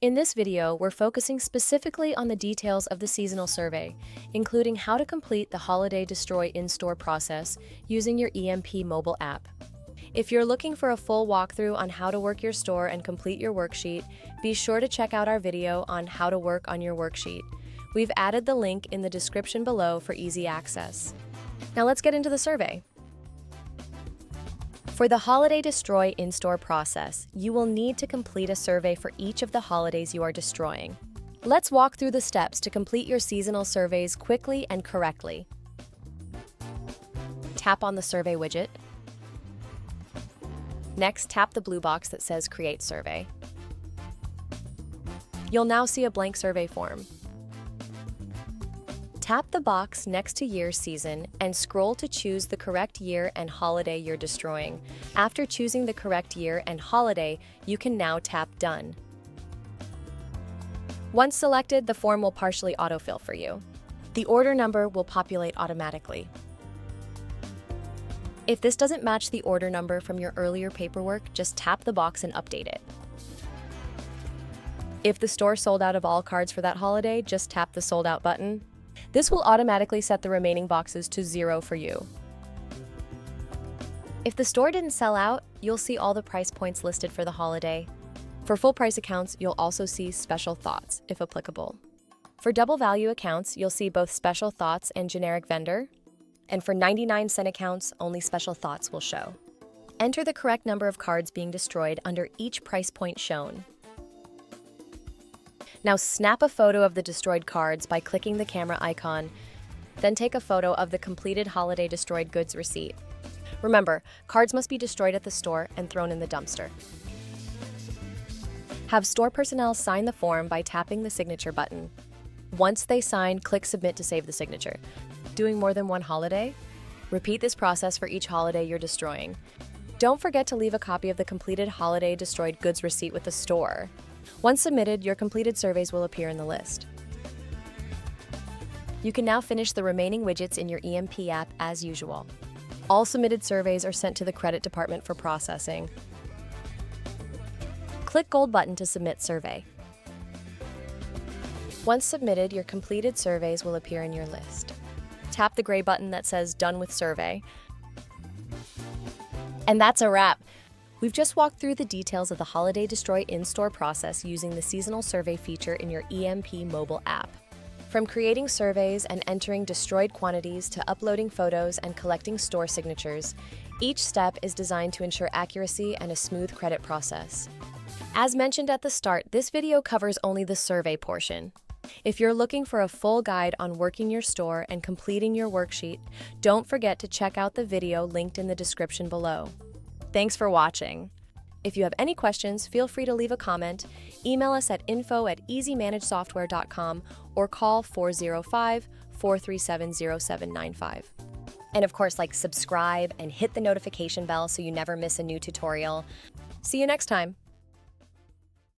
In this video, we're focusing specifically on the details of the seasonal survey, including how to complete the Holiday Destroy in-store process using your EMP mobile app. If you're looking for a full walkthrough on how to work your store and complete your worksheet, be sure to check out our video on how to work on your worksheet. We've added the link in the description below for easy access. Now let's get into the survey. For the Holiday Destroy in-store process, you will need to complete a survey for each of the holidays you are destroying. Let's walk through the steps to complete your seasonal surveys quickly and correctly. Tap on the survey widget. Next, tap the blue box that says Create Survey. You'll now see a blank survey form. Tap the box next to year season and scroll to choose the correct year and holiday you're destroying. After choosing the correct year and holiday, you can now tap Done. Once selected, the form will partially autofill for you. The order number will populate automatically. If this doesn't match the order number from your earlier paperwork, just tap the box and update it. If the store sold out of all cards for that holiday, just tap the Sold Out button. This will automatically set the remaining boxes to 0 for you. If the store didn't sell out, you'll see all the price points listed for the holiday. For full price accounts, you'll also see Special Thoughts, if applicable. For double value accounts, you'll see both Special Thoughts and Generic Vendor. And for 99-cent accounts, only Special Thoughts will show. Enter the correct number of cards being destroyed under each price point shown. Now snap a photo of the destroyed cards by clicking the camera icon, then take a photo of the completed Holiday Destroyed Goods receipt. Remember, cards must be destroyed at the store and thrown in the dumpster. Have store personnel sign the form by tapping the signature button. Once they sign, click Submit to save the signature. Doing more than one holiday? Repeat this process for each holiday you're destroying. Don't forget to leave a copy of the completed Holiday Destroyed Goods receipt with the store. Once submitted, your completed surveys will appear in the list. You can now finish the remaining widgets in your EMP app as usual. All submitted surveys are sent to the credit department for processing. Click Gold button to submit survey. Once submitted, your completed surveys will appear in your list. Tap the gray button that says Done with Survey. And that's a wrap. We've just walked through the details of the Holiday Destroy in-store process using the seasonal survey feature in your EMP mobile app. From creating surveys and entering destroyed quantities to uploading photos and collecting store signatures, each step is designed to ensure accuracy and a smooth credit process. As mentioned at the start, this video covers only the survey portion. If you're looking for a full guide on working your store and completing your worksheet, don't forget to check out the video linked in the description below. Thanks for watching. If you have any questions, feel free to leave a comment, email us at info@easymanagesoftware.com, or call 405-437-0795. And of course, subscribe and hit the notification bell so you never miss a new tutorial. See you next time.